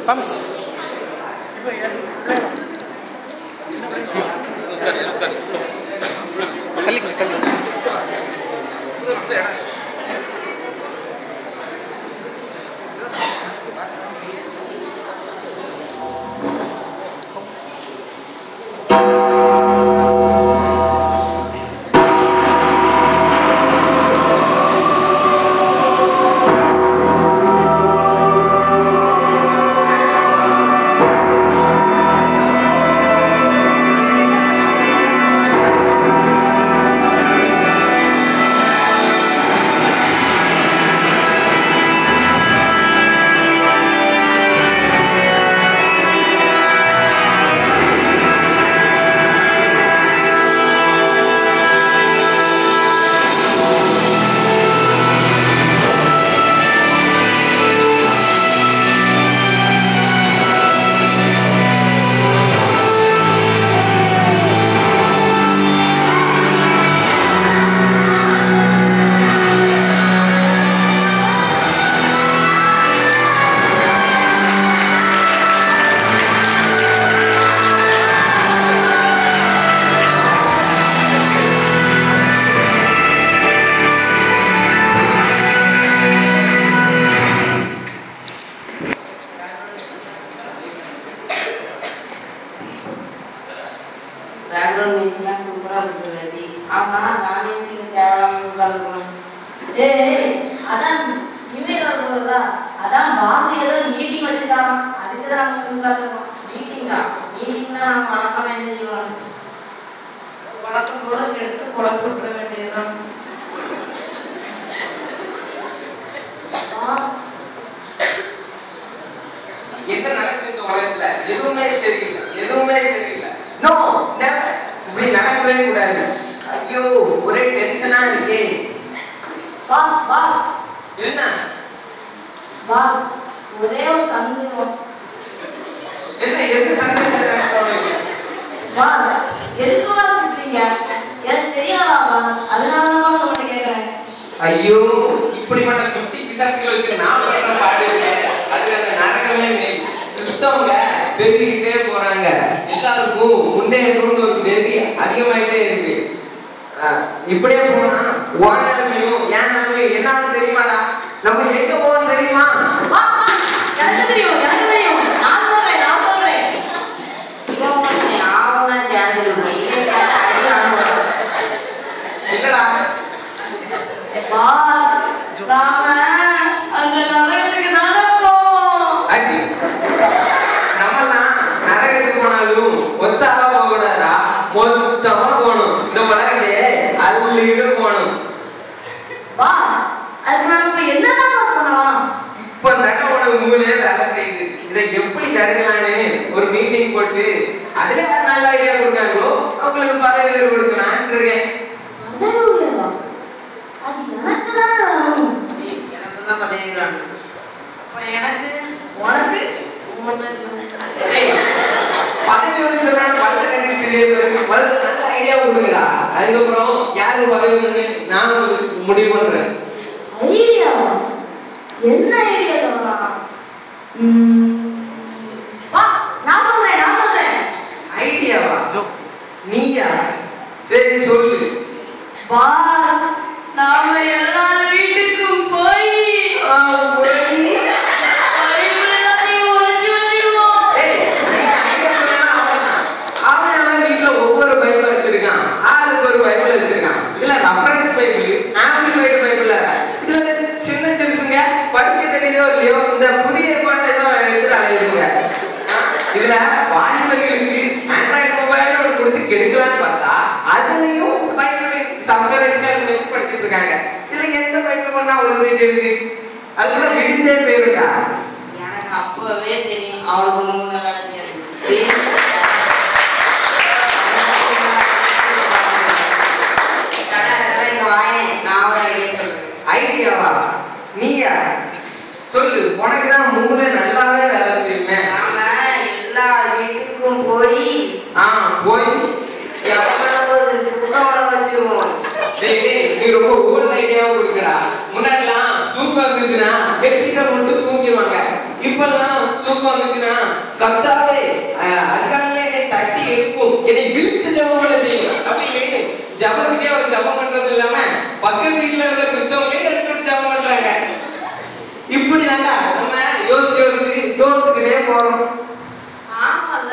Vamos. Tali. நீ ரொம்ப volt ஐடியாவும் கொடுக்கடா. முன்னாடிலாம் தூக்கம் வந்துச்சுன்னா பெட்ஷீட்டை போட்டு தூங்கிடுவாங்க. இப்பெல்லாம் தூக்கம் வந்துச்சுன்னா கர்த்தாவே அதிகாலையில என்னை தட்டி எழுப்பும், என்னை விழித்து ஜெபம் பண்ண செய்யும் அப்படின்னு ஜபத்துக்கே ஒரு ஜபம் பண்றது இல்லாம பக்கத்து வீட்டுல உள்ள கிறிஸ்தவங்களே எழுப்பிட்டு ஜபம் பண்றாங்க. இப்படிதாண்டா நம்ம யோசிச்சு யோசிச்சு தோத்துக்கிட்டே போறோம். ஆமால,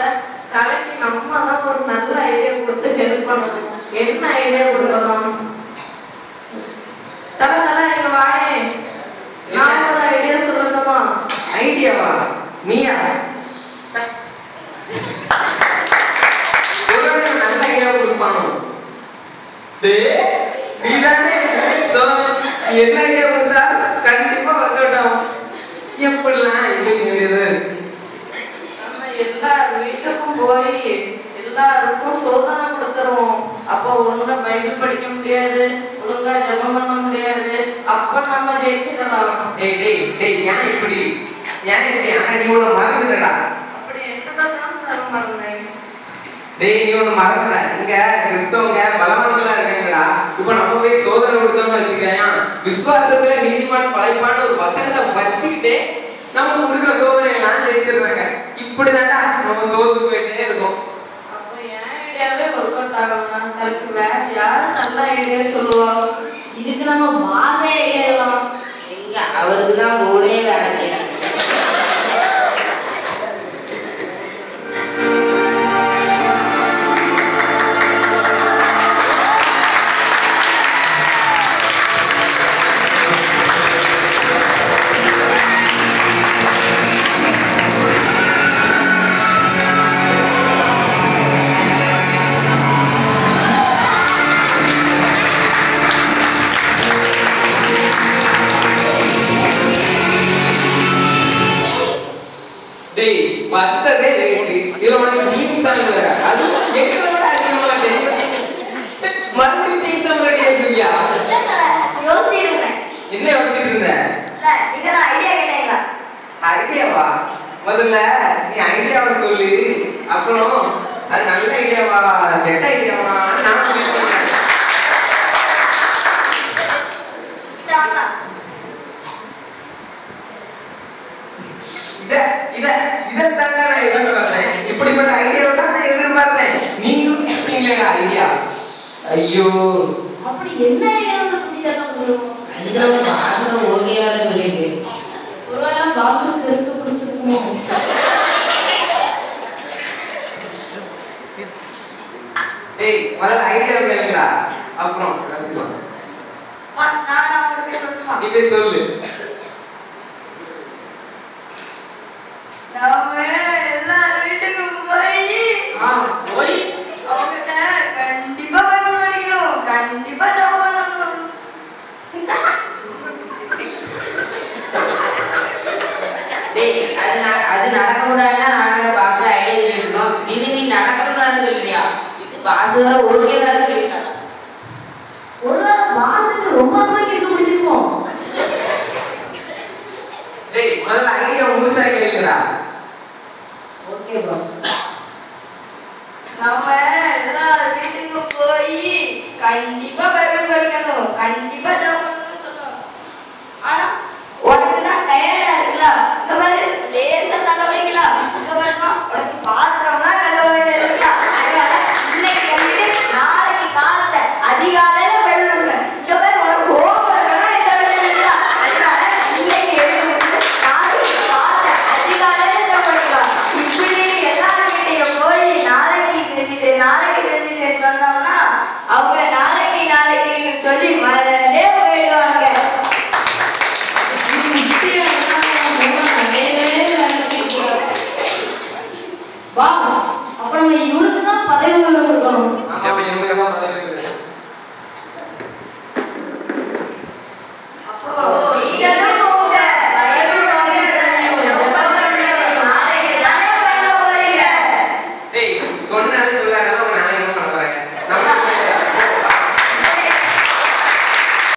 தலைக்கு நம்ம தான் ஒரு நல்ல ஐடியா கொடுத்து ஹெல்ப் பண்ணணும். என்ன ஐடியா கொடுக்கணும்? தலை இங்க வாயே, நான் ஒரு ஐடியா சொல்லணுமா? ஐடியாவா? நீயா? நல்ல ஐடியா கொடுப்பானோ? நீதானே என்ன ஐடியா கொடுத்தா கண்டிப்பா ஒர்க் அவுட் ஆகும். எப்படிலாம் செய்யுது? நம்ம எல்லார் வீட்டுக்கும் போய் எல்லாருக்கும் சோதனை கொடுத்துருவோம். அப்போ ஒழுங்கா பைபிள் படிக்க முடியாது, ஒழுங்கா ஜெபம் பண்ண முடியாது. அப்ப நம்ம ஜெயிச்சிடலாம். ஏன் இப்படி ஆனா நீ ஒண்ணு மறந்துடா. அப்படி என்னதான் மறந்தேன்? நீ ஒண்ணு மறந்துட. இங்க கிறிஸ்தவங்க பலவான்களா இருக்காங்கடா. இப்ப நம்ம போய் சோதனை கொடுத்தோம்னு வச்சுக்கேன், விசுவாசத்துல நீதிமான் பழைப்பான ஒரு வசனத்தை வச்சுக்கிட்டே நமக்கு கொடுக்குற சோதனை எல்லாம் ஜெயிச்சிடுறாங்க. இப்படிதான்டா நம்ம தோத்து போயிட்டே இருக்கோம். அப்ப என் ஐடியாவே ஒர்க் அவுட் ஆகலாம். அதுக்கு வேற யாரும் நல்ல ஐடியா சொல்லுவாங்க? இதுக்கு நம்ம வாதே ஐடியாலாம் எங்க அவருக்கு தான் மூளே வேலை செய்யலாம். பத்ததே ரேட்டு. இதுல உனக்கு டீம் சாங் வேற. அது எங்களோட அதிகமா மறுபடியும் டீம் சாங் ரெடி ஆகிருக்கியா? யோசிச்சிருந்தேன். என்ன யோசிச்சுட்டு இருந்த? நீங்க தான் ஐடியா கேட்டீங்களா? ஐடியாவா? முதல்ல நீ ஐடியாவை சொல்லு, அப்புறம் அது நல்ல ஐடியாவா கெட்ட ஐடியாவா நான் சொல்லிட்டேன். இதைத்தாங்க நான் எதிர்பார்த்தேன். இப்படிப்பட்ட ஐடியாவை தான் நான் எதிர்பார்த்தேன். நீங்களும் கேட்டீங்களா ஐடியா? ஐயோ, அப்படி என்ன ஐடியா முடியும்? அதுக்கு பாசம் ஓகேவான சொல்லிட்டு ஒருவேளை பாசுக்கு இருக்கு பிடிச்சிருக்குமோ? முதல்ல ஐடியா கேளுங்கடா, அப்புறம் பேசிக்கலாம். நீ போய் சொல்லு. நாம எல்லா வீட்டுக்கும் போய் அவங்கிட்ட கண்டிப்பா பைபிள் படிக்கணும், கண்டிப்பா ஜெபம் பண்ணணும். அது நடக்க கூடாதுன்னா நாங்க பாச ஐடியா சொல்லிருக்கோம். இது நீ நடக்கணும்னு சொல்லியா? இது பாச வர ஓகேதான் சொல்லிருக்காங்க. ஒருவேளை பாசுக்கு ரொம்ப கேட்க முடிச்சிருக்கோம். முதல்ல ஐடியா முழுசா கேளுங்கடா. Okay pass. நாம எல்லா வீட்டுக்கும் போய் கண்டிப்பா பைபிள் படிக்கணும், கண்டிப்பா ஜெபம் பண்ணணும்னு சொல்லுவோம். ஆனா உனக்கு தான் டயர்டா இருக்குல்ல, இங்க பாரு லேசா